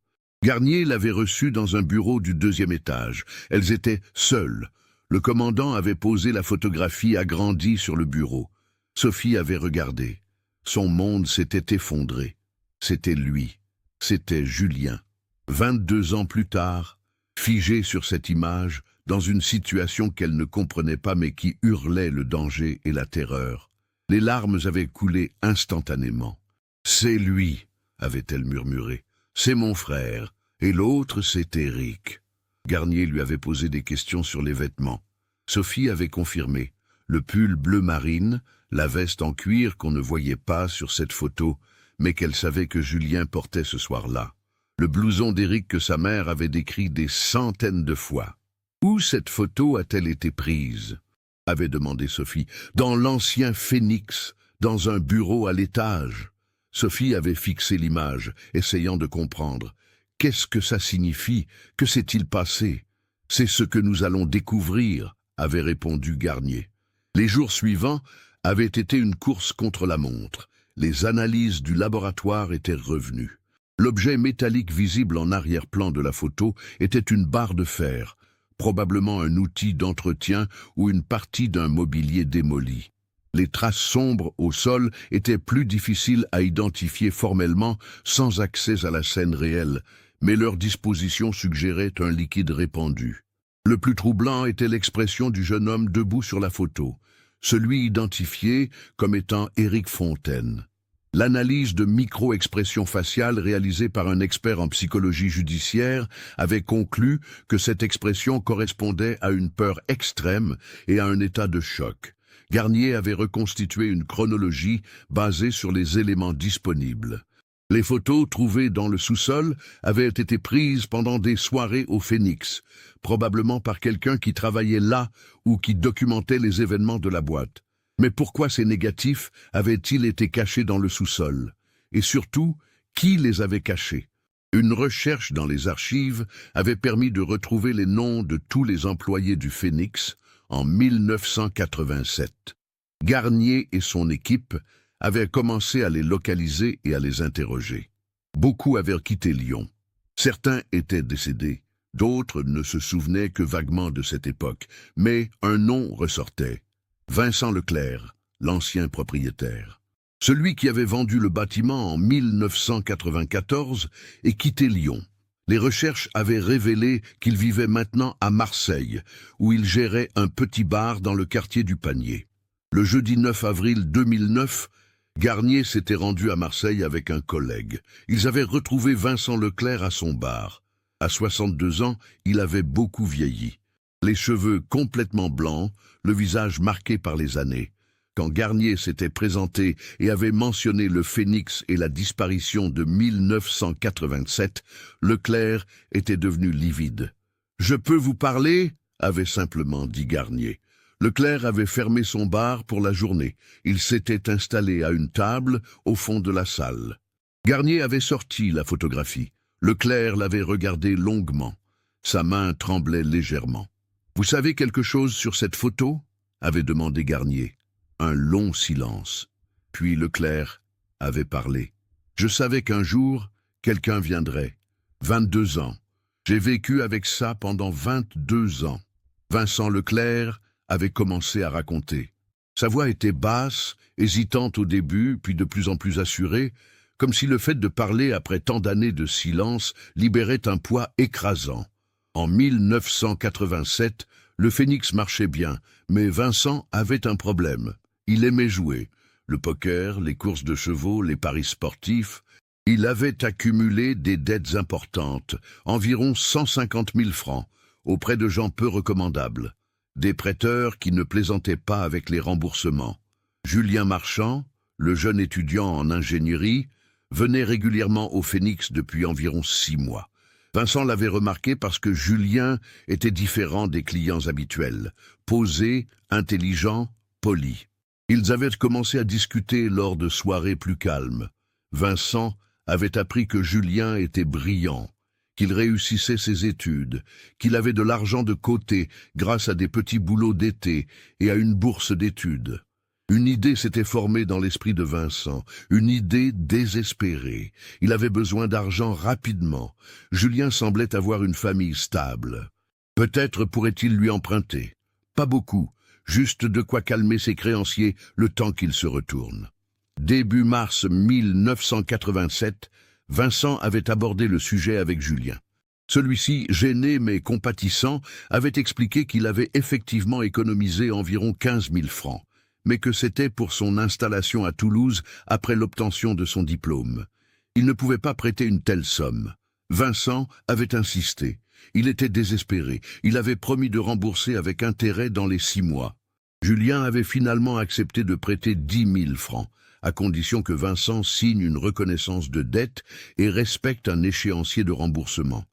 Garnier l'avait reçue dans un bureau du 2e étage. Elles étaient seules. Le commandant avait posé la photographie agrandie sur le bureau. Sophie avait regardé. Son monde s'était effondré. C'était lui. C'était Julien. 22 ans plus tard, figée sur cette image, dans une situation qu'elle ne comprenait pas mais qui hurlait le danger et la terreur. Les larmes avaient coulé instantanément. « C'est lui », avait-elle murmuré. « C'est mon frère, et l'autre c'est Éric. » Garnier lui avait posé des questions sur les vêtements. Sophie avait confirmé. Le pull bleu marine, la veste en cuir qu'on ne voyait pas sur cette photo, mais qu'elle savait que Julien portait ce soir-là. Le blouson d'Éric que sa mère avait décrit des centaines de fois. « Où cette photo a-t-elle été prise ?» avait demandé Sophie. « Dans l'ancien Phénix, dans un bureau à l'étage. » Sophie avait fixé l'image, essayant de comprendre. « Qu'est-ce que ça signifie? Que s'est-il passé ?»« C'est ce que nous allons découvrir », avait répondu Garnier. Les jours suivants avaient été une course contre la montre. Les analyses du laboratoire étaient revenues. L'objet métallique visible en arrière-plan de la photo était une barre de fer, probablement un outil d'entretien ou une partie d'un mobilier démoli. Les traces sombres au sol étaient plus difficiles à identifier formellement sans accès à la scène réelle, mais leur disposition suggérait un liquide répandu. Le plus troublant était l'expression du jeune homme debout sur la photo, celui identifié comme étant Éric Fontaine. L'analyse de micro-expression faciale réalisée par un expert en psychologie judiciaire avait conclu que cette expression correspondait à une peur extrême et à un état de choc. Garnier avait reconstitué une chronologie basée sur les éléments disponibles. Les photos trouvées dans le sous-sol avaient été prises pendant des soirées au Phénix, probablement par quelqu'un qui travaillait là ou qui documentait les événements de la boîte. Mais pourquoi ces négatifs avaient-ils été cachés dans le sous-sol? Et surtout, qui les avait cachés? Une recherche dans les archives avait permis de retrouver les noms de tous les employés du Phénix en 1987. Garnier et son équipe avaient commencé à les localiser et à les interroger. Beaucoup avaient quitté Lyon. Certains étaient décédés, d'autres ne se souvenaient que vaguement de cette époque, mais un nom ressortait. Vincent Leclerc, l'ancien propriétaire. Celui qui avait vendu le bâtiment en 1994 et quitté Lyon. Les recherches avaient révélé qu'il vivait maintenant à Marseille, où il gérait un petit bar dans le quartier du Panier. Le jeudi 9 avril 2009, Garnier s'était rendu à Marseille avec un collègue. Ils avaient retrouvé Vincent Leclerc à son bar. À 62 ans, il avait beaucoup vieilli. Les cheveux complètement blancs, le visage marqué par les années. Quand Garnier s'était présenté et avait mentionné le Phénix et la disparition de 1987, Leclerc était devenu livide. « Je peux vous parler ?» avait simplement dit Garnier. Leclerc avait fermé son bar pour la journée. Il s'était installé à une table au fond de la salle. Garnier avait sorti la photographie. Leclerc l'avait regardée longuement. Sa main tremblait légèrement. « Vous savez quelque chose sur cette photo ?» avait demandé Garnier. Un long silence. Puis Leclerc avait parlé. « Je savais qu'un jour, quelqu'un viendrait. 22 ans. J'ai vécu avec ça pendant 22 ans. » Vincent Leclerc avait commencé à raconter. Sa voix était basse, hésitante au début, puis de plus en plus assurée, comme si le fait de parler après tant d'années de silence libérait un poids écrasant. En 1987, le Phénix marchait bien, mais Vincent avait un problème. Il aimait jouer. Le poker, les courses de chevaux, les paris sportifs. Il avait accumulé des dettes importantes, environ 150 000 francs, auprès de gens peu recommandables. Des prêteurs qui ne plaisantaient pas avec les remboursements. Julien Marchand, le jeune étudiant en ingénierie, venait régulièrement au Phénix depuis environ 6 mois. Vincent l'avait remarqué parce que Julien était différent des clients habituels, posé, intelligent, poli. Ils avaient commencé à discuter lors de soirées plus calmes. Vincent avait appris que Julien était brillant, qu'il réussissait ses études, qu'il avait de l'argent de côté grâce à des petits boulots d'été et à une bourse d'études. Une idée s'était formée dans l'esprit de Vincent, une idée désespérée. Il avait besoin d'argent rapidement. Julien semblait avoir une famille stable. Peut-être pourrait-il lui emprunter. Pas beaucoup, juste de quoi calmer ses créanciers le temps qu'il se retourne. Début mars 1987, Vincent avait abordé le sujet avec Julien. Celui-ci, gêné mais compatissant, avait expliqué qu'il avait effectivement économisé environ 15 000 francs, mais que c'était pour son installation à Toulouse après l'obtention de son diplôme. Il ne pouvait pas prêter une telle somme. Vincent avait insisté. Il était désespéré. Il avait promis de rembourser avec intérêt dans les 6 mois. Julien avait finalement accepté de prêter 10 000 francs, à condition que Vincent signe une reconnaissance de dette et respecte un échéancier de remboursement.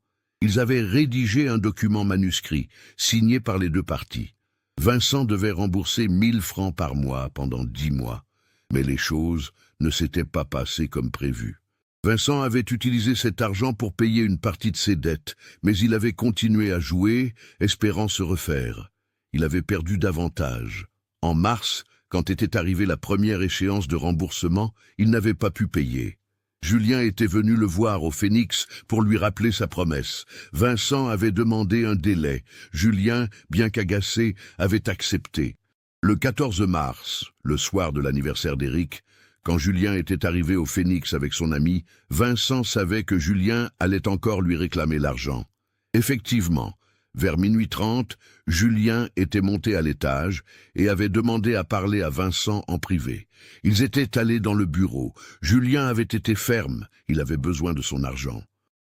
Ils avaient rédigé un document manuscrit, signé par les deux parties. Vincent devait rembourser 1 000 francs par mois pendant 10 mois. Mais les choses ne s'étaient pas passées comme prévu. Vincent avait utilisé cet argent pour payer une partie de ses dettes, mais il avait continué à jouer, espérant se refaire. Il avait perdu davantage. En mars, quand était arrivée la première échéance de remboursement, il n'avait pas pu payer. Julien était venu le voir au Phénix pour lui rappeler sa promesse. Vincent avait demandé un délai. Julien, bien qu'agacé, avait accepté. Le 14 mars, le soir de l'anniversaire d'Éric, quand Julien était arrivé au Phénix avec son ami, Vincent savait que Julien allait encore lui réclamer l'argent. Effectivement, vers 00h30, Julien était monté à l'étage et avait demandé à parler à Vincent en privé. Ils étaient allés dans le bureau. Julien avait été ferme, il avait besoin de son argent.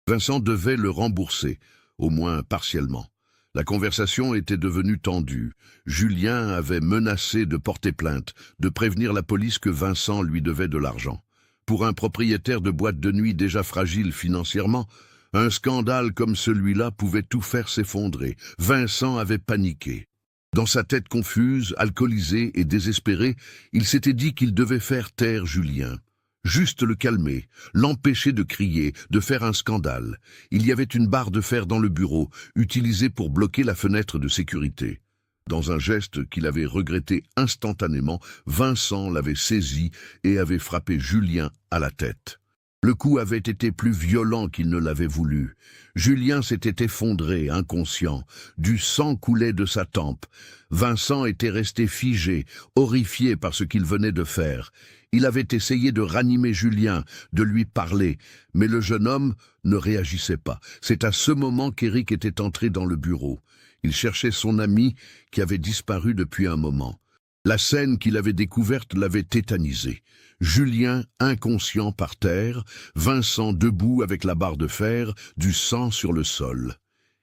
Vincent devait le rembourser, au moins partiellement. La conversation était devenue tendue. Julien avait menacé de porter plainte, de prévenir la police que Vincent lui devait de l'argent. Pour un propriétaire de boîte de nuit déjà fragile financièrement, un scandale comme celui-là pouvait tout faire s'effondrer. Vincent avait paniqué. Dans sa tête confuse, alcoolisée et désespérée, il s'était dit qu'il devait faire taire Julien. Juste le calmer, l'empêcher de crier, de faire un scandale. Il y avait une barre de fer dans le bureau, utilisée pour bloquer la fenêtre de sécurité. Dans un geste qu'il avait regretté instantanément, Vincent l'avait saisi et avait frappé Julien à la tête. Le coup avait été plus violent qu'il ne l'avait voulu. Julien s'était effondré, inconscient. Du sang coulait de sa tempe. Vincent était resté figé, horrifié par ce qu'il venait de faire. Il avait essayé de ranimer Julien, de lui parler, mais le jeune homme ne réagissait pas. C'est à ce moment qu'Éric était entré dans le bureau. Il cherchait son ami qui avait disparu depuis un moment. La scène qu'il avait découverte l'avait tétanisé. Julien inconscient par terre, Vincent debout avec la barre de fer, du sang sur le sol.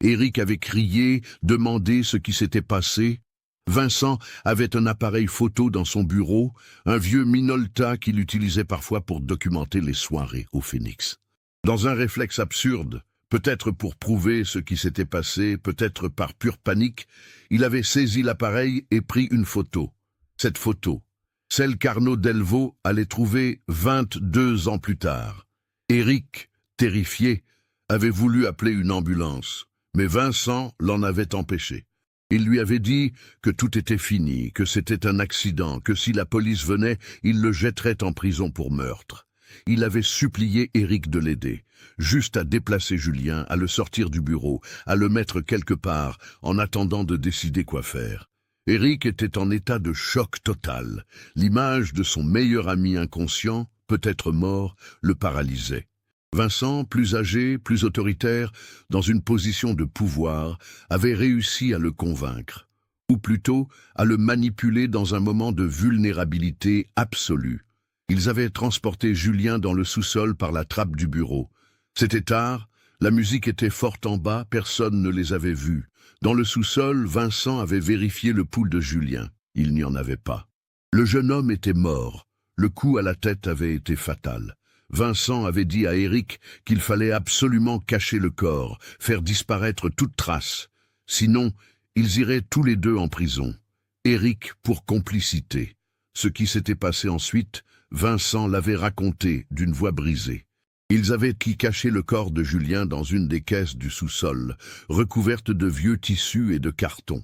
Éric avait crié, demandé ce qui s'était passé. Vincent avait un appareil photo dans son bureau, un vieux Minolta qu'il utilisait parfois pour documenter les soirées au Phoenix. Dans un réflexe absurde, peut-être pour prouver ce qui s'était passé, peut-être par pure panique, il avait saisi l'appareil et pris une photo. Cette photo, celle qu'Arnaud Delvaux allait trouver 22 ans plus tard. Éric, terrifié, avait voulu appeler une ambulance, mais Vincent l'en avait empêché. Il lui avait dit que tout était fini, que c'était un accident, que si la police venait, il le jetterait en prison pour meurtre. Il avait supplié Éric de l'aider, juste à déplacer Julien, à le sortir du bureau, à le mettre quelque part, en attendant de décider quoi faire. Éric était en état de choc total. L'image de son meilleur ami inconscient, peut-être mort, le paralysait. Vincent, plus âgé, plus autoritaire, dans une position de pouvoir, avait réussi à le convaincre, ou plutôt à le manipuler dans un moment de vulnérabilité absolue. Ils avaient transporté Julien dans le sous-sol par la trappe du bureau. C'était tard, la musique était forte en bas, personne ne les avait vus. Dans le sous-sol, Vincent avait vérifié le pouls de Julien. Il n'y en avait pas. Le jeune homme était mort. Le coup à la tête avait été fatal. Vincent avait dit à Éric qu'il fallait absolument cacher le corps, faire disparaître toute trace. Sinon, ils iraient tous les deux en prison. Éric pour complicité. Ce qui s'était passé ensuite, Vincent l'avait raconté d'une voix brisée. Ils avaient caché le corps de Julien dans une des caisses du sous-sol, recouverte de vieux tissus et de cartons.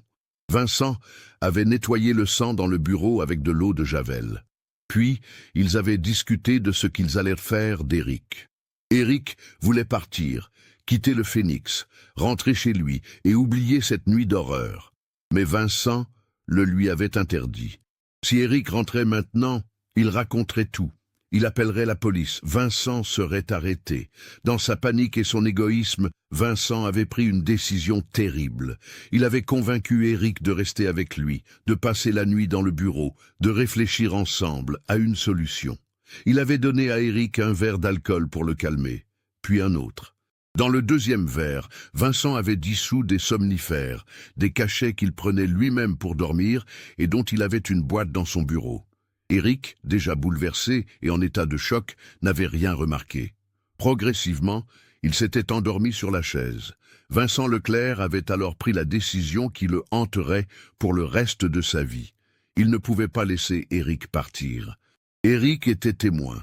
Vincent avait nettoyé le sang dans le bureau avec de l'eau de Javel. Puis, ils avaient discuté de ce qu'ils allaient faire d'Éric. Éric voulait partir, quitter le Phoenix, rentrer chez lui et oublier cette nuit d'horreur. Mais Vincent le lui avait interdit. Si Éric rentrait maintenant, il raconterait tout. Il appellerait la police. Vincent serait arrêté. Dans sa panique et son égoïsme, Vincent avait pris une décision terrible. Il avait convaincu Éric de rester avec lui, de passer la nuit dans le bureau, de réfléchir ensemble à une solution. Il avait donné à Éric un verre d'alcool pour le calmer, puis un autre. Dans le deuxième verre, Vincent avait dissous des somnifères, des cachets qu'il prenait lui-même pour dormir et dont il avait une boîte dans son bureau. Éric, déjà bouleversé et en état de choc, n'avait rien remarqué. Progressivement, il s'était endormi sur la chaise. Vincent Leclerc avait alors pris la décision qui le hanterait pour le reste de sa vie. Il ne pouvait pas laisser Éric partir. Éric était témoin.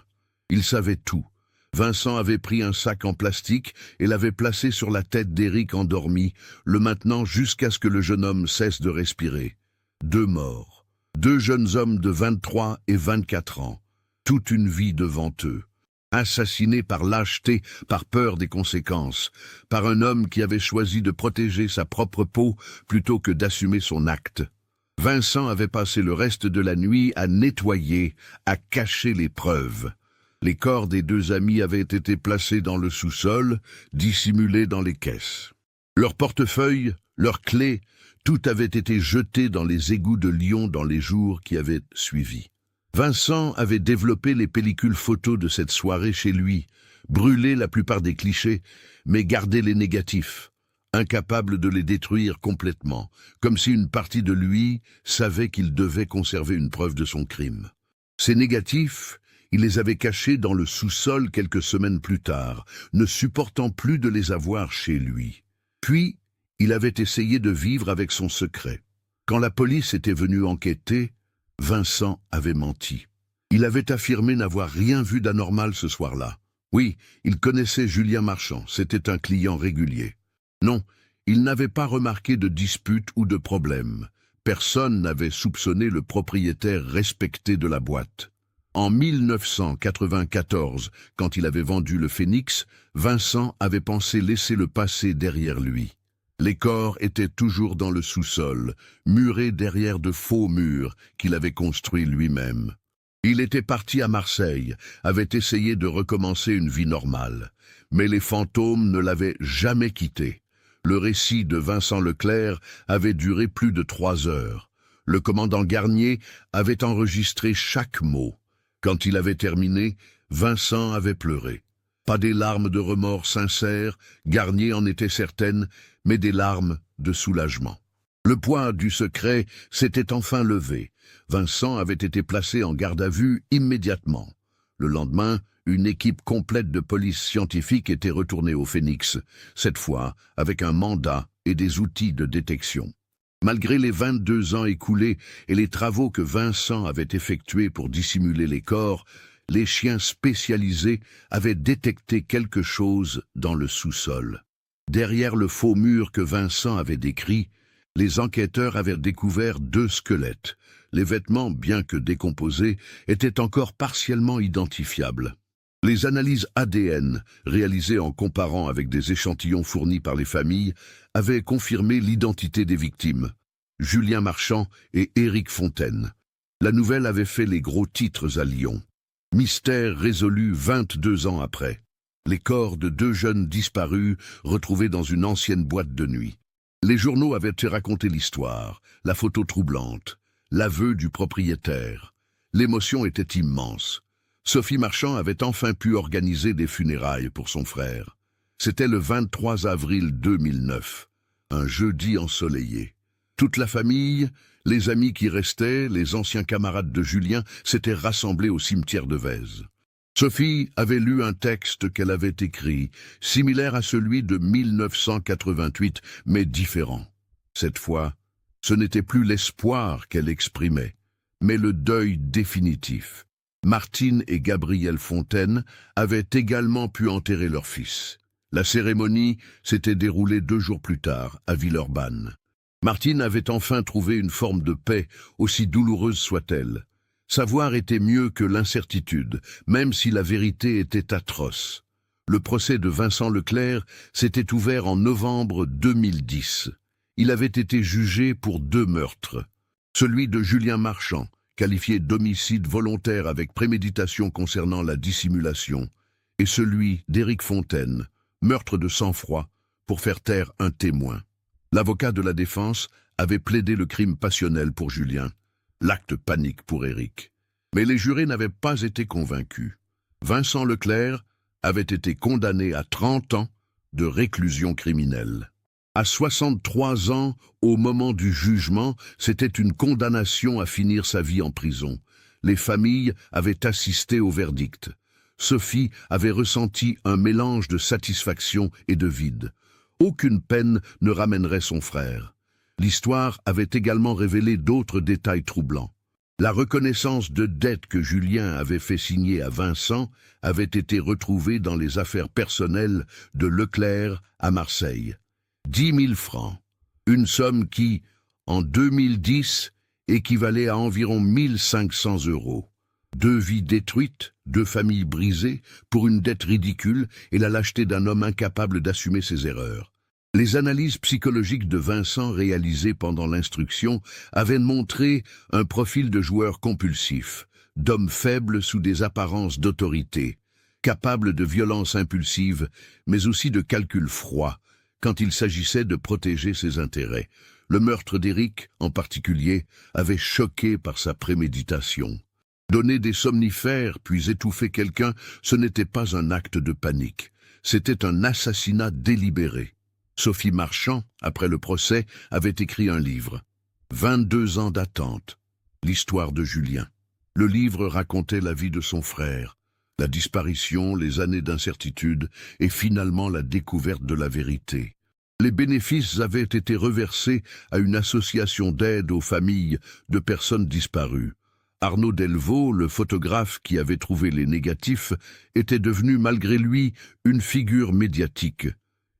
Il savait tout. Vincent avait pris un sac en plastique et l'avait placé sur la tête d'Éric endormi, le maintenant jusqu'à ce que le jeune homme cesse de respirer. 2 morts. 2 jeunes hommes de 23 et 24 ans, toute une vie devant eux, assassinés par lâcheté, par peur des conséquences, par un homme qui avait choisi de protéger sa propre peau plutôt que d'assumer son acte. Vincent avait passé le reste de la nuit à nettoyer, à cacher les preuves. Les corps des 2 amis avaient été placés dans le sous-sol, dissimulés dans les caisses. Leurs portefeuilles, leurs clés, tout avait été jeté dans les égouts de Lyon dans les jours qui avaient suivi. Vincent avait développé les pellicules photos de cette soirée chez lui, brûlé la plupart des clichés, mais gardé les négatifs, incapable de les détruire complètement, comme si une partie de lui savait qu'il devait conserver une preuve de son crime. Ces négatifs, il les avait cachés dans le sous-sol quelques semaines plus tard, ne supportant plus de les avoir chez lui. Puis, il avait essayé de vivre avec son secret. Quand la police était venue enquêter, Vincent avait menti. Il avait affirmé n'avoir rien vu d'anormal ce soir-là. Oui, il connaissait Julien Marchand, c'était un client régulier. Non, il n'avait pas remarqué de dispute ou de problème. Personne n'avait soupçonné le propriétaire respecté de la boîte. En 1994, quand il avait vendu le Phoenix, Vincent avait pensé laisser le passé derrière lui. Les corps étaient toujours dans le sous-sol, murés derrière de faux murs qu'il avait construits lui-même. Il était parti à Marseille, avait essayé de recommencer une vie normale. Mais les fantômes ne l'avaient jamais quitté. Le récit de Vincent Leclerc avait duré plus de 3 heures. Le commandant Garnier avait enregistré chaque mot. Quand il avait terminé, Vincent avait pleuré. Pas des larmes de remords sincères, Garnier en était certaine, mais des larmes de soulagement. Le poids du secret s'était enfin levé. Vincent avait été placé en garde à vue immédiatement. Le lendemain, une équipe complète de police scientifique était retournée au Phénix, cette fois avec un mandat et des outils de détection. Malgré les 22 ans écoulés et les travaux que Vincent avait effectués pour dissimuler les corps, les chiens spécialisés avaient détecté quelque chose dans le sous-sol. Derrière le faux mur que Vincent avait décrit, les enquêteurs avaient découvert 2 squelettes. Les vêtements, bien que décomposés, étaient encore partiellement identifiables. Les analyses ADN, réalisées en comparant avec des échantillons fournis par les familles, avaient confirmé l'identité des victimes, Julien Marchand et Éric Fontaine. La nouvelle avait fait les gros titres à Lyon. Mystère résolu 22 ans après. Les corps de 2 jeunes disparus retrouvés dans une ancienne boîte de nuit. Les journaux avaient raconté l'histoire, la photo troublante, l'aveu du propriétaire. L'émotion était immense. Sophie Marchand avait enfin pu organiser des funérailles pour son frère. C'était le 23 avril 2009, un jeudi ensoleillé. Toute la famille, les amis qui restaient, les anciens camarades de Julien s'étaient rassemblés au cimetière de Vèze. Sophie avait lu un texte qu'elle avait écrit, similaire à celui de 1988, mais différent. Cette fois, ce n'était plus l'espoir qu'elle exprimait, mais le deuil définitif. Martine et Gabriel Fontaine avaient également pu enterrer leur fils. La cérémonie s'était déroulée 2 jours plus tard, à Villeurbanne. Martine avait enfin trouvé une forme de paix, aussi douloureuse soit-elle. Savoir était mieux que l'incertitude, même si la vérité était atroce. Le procès de Vincent Leclerc s'était ouvert en novembre 2010. Il avait été jugé pour 2 meurtres. Celui de Julien Marchand, qualifié d'homicide volontaire avec préméditation concernant la dissimulation, et celui d'Éric Fontaine, meurtre de sang-froid, pour faire taire un témoin. L'avocat de la défense avait plaidé le crime passionnel pour Julien, l'acte panique pour Éric. Mais les jurés n'avaient pas été convaincus. Vincent Leclerc avait été condamné à 30 ans de réclusion criminelle. À 63 ans, au moment du jugement, c'était une condamnation à finir sa vie en prison. Les familles avaient assisté au verdict. Sophie avait ressenti un mélange de satisfaction et de vide. Aucune peine ne ramènerait son frère. L'histoire avait également révélé d'autres détails troublants. La reconnaissance de dette que Julien avait fait signer à Vincent avait été retrouvée dans les affaires personnelles de Leclerc à Marseille. 10 000 francs, une somme qui, en 2010, équivalait à environ 1 500 €. 2 vies détruites, 2 familles brisées, pour une dette ridicule et la lâcheté d'un homme incapable d'assumer ses erreurs. Les analyses psychologiques de Vincent réalisées pendant l'instruction avaient montré un profil de joueur compulsif, d'homme faible sous des apparences d'autorité, capable de violence impulsive, mais aussi de calcul froid, quand il s'agissait de protéger ses intérêts. Le meurtre d'Éric, en particulier, avait choqué par sa préméditation. Donner des somnifères puis étouffer quelqu'un, ce n'était pas un acte de panique. C'était un assassinat délibéré. Sophie Marchand, après le procès, avait écrit un livre. 22 ans d'attente. L'histoire de Julien. Le livre racontait la vie de son frère, la disparition, les années d'incertitude et finalement la découverte de la vérité. Les bénéfices avaient été reversés à une association d'aide aux familles de personnes disparues. Arnaud Delvaux, le photographe qui avait trouvé les négatifs, était devenu malgré lui une figure médiatique.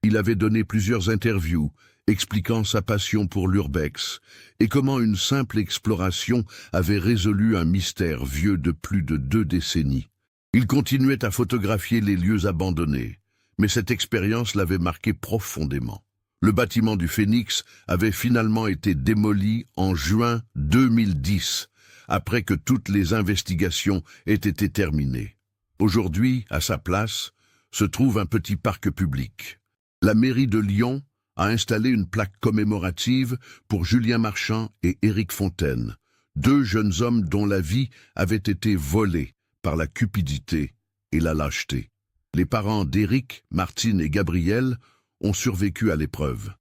Il avait donné plusieurs interviews, expliquant sa passion pour l'urbex et comment une simple exploration avait résolu un mystère vieux de plus de 2 décennies. Il continuait à photographier les lieux abandonnés, mais cette expérience l'avait marqué profondément. Le bâtiment du Phénix avait finalement été démoli en juin 2010, après que toutes les investigations aient été terminées. Aujourd'hui, à sa place, se trouve un petit parc public. La mairie de Lyon a installé une plaque commémorative pour Julien Marchand et Éric Fontaine, 2 jeunes hommes dont la vie avait été volée par la cupidité et la lâcheté. Les parents d'Éric, Martine et Gabriel ont survécu à l'épreuve.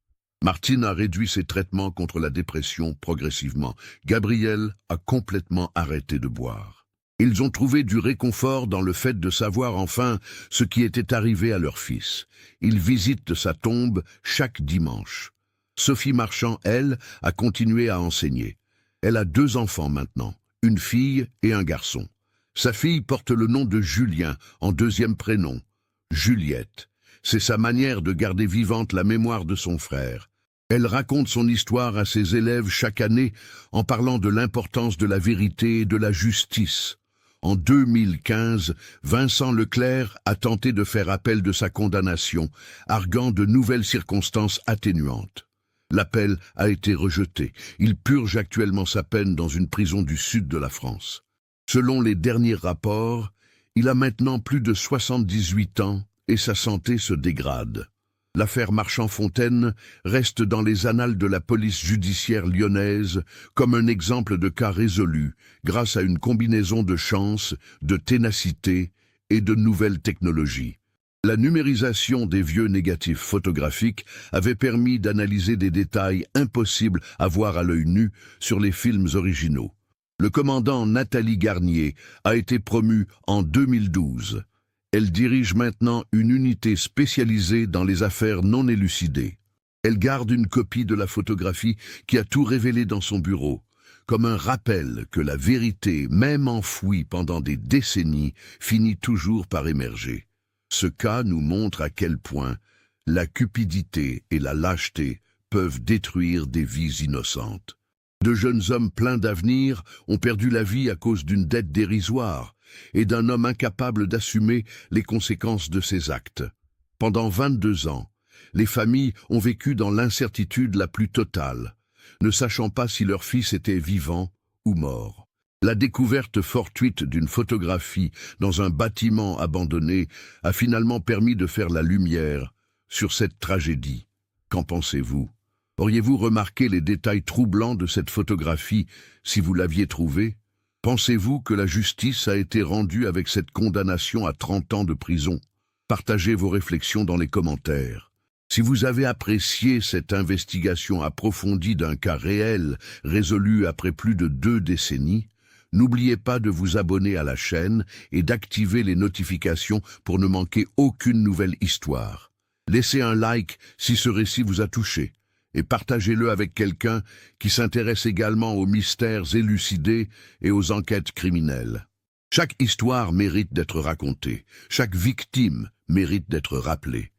Martine a réduit ses traitements contre la dépression progressivement. Gabriel a complètement arrêté de boire. Ils ont trouvé du réconfort dans le fait de savoir enfin ce qui était arrivé à leur fils. Ils visitent sa tombe chaque dimanche. Sophie Marchand, elle, a continué à enseigner. Elle a 2 enfants maintenant, une fille et un garçon. Sa fille porte le nom de Julien, en 2e prénom. Juliette. C'est sa manière de garder vivante la mémoire de son frère. Elle raconte son histoire à ses élèves chaque année en parlant de l'importance de la vérité et de la justice. En 2015, Vincent Leclerc a tenté de faire appel de sa condamnation, arguant de nouvelles circonstances atténuantes. L'appel a été rejeté. Il purge actuellement sa peine dans une prison du sud de la France. Selon les derniers rapports, il a maintenant plus de 78 ans et sa santé se dégrade. L'affaire Marchand-Fontaine reste dans les annales de la police judiciaire lyonnaise comme un exemple de cas résolu grâce à une combinaison de chance, de ténacité et de nouvelles technologies. La numérisation des vieux négatifs photographiques avait permis d'analyser des détails impossibles à voir à l'œil nu sur les films originaux. Le commandant Nathalie Garnier a été promue en 2012. Elle dirige maintenant une unité spécialisée dans les affaires non élucidées. Elle garde une copie de la photographie qui a tout révélé dans son bureau, comme un rappel que la vérité, même enfouie pendant des décennies, finit toujours par émerger. Ce cas nous montre à quel point la cupidité et la lâcheté peuvent détruire des vies innocentes. De jeunes hommes pleins d'avenir ont perdu la vie à cause d'une dette dérisoire et d'un homme incapable d'assumer les conséquences de ses actes. Pendant 22 ans, les familles ont vécu dans l'incertitude la plus totale, ne sachant pas si leur fils était vivant ou mort. La découverte fortuite d'une photographie dans un bâtiment abandonné a finalement permis de faire la lumière sur cette tragédie. Qu'en pensez-vous? Auriez-vous remarqué les détails troublants de cette photographie si vous l'aviez trouvée? Pensez-vous que la justice a été rendue avec cette condamnation à 30 ans de prison? Partagez vos réflexions dans les commentaires. Si vous avez apprécié cette investigation approfondie d'un cas réel résolu après plus de 2 décennies, n'oubliez pas de vous abonner à la chaîne et d'activer les notifications pour ne manquer aucune nouvelle histoire. Laissez un like si ce récit vous a touché et partagez-le avec quelqu'un qui s'intéresse également aux mystères élucidés et aux enquêtes criminelles. Chaque histoire mérite d'être racontée, chaque victime mérite d'être rappelée.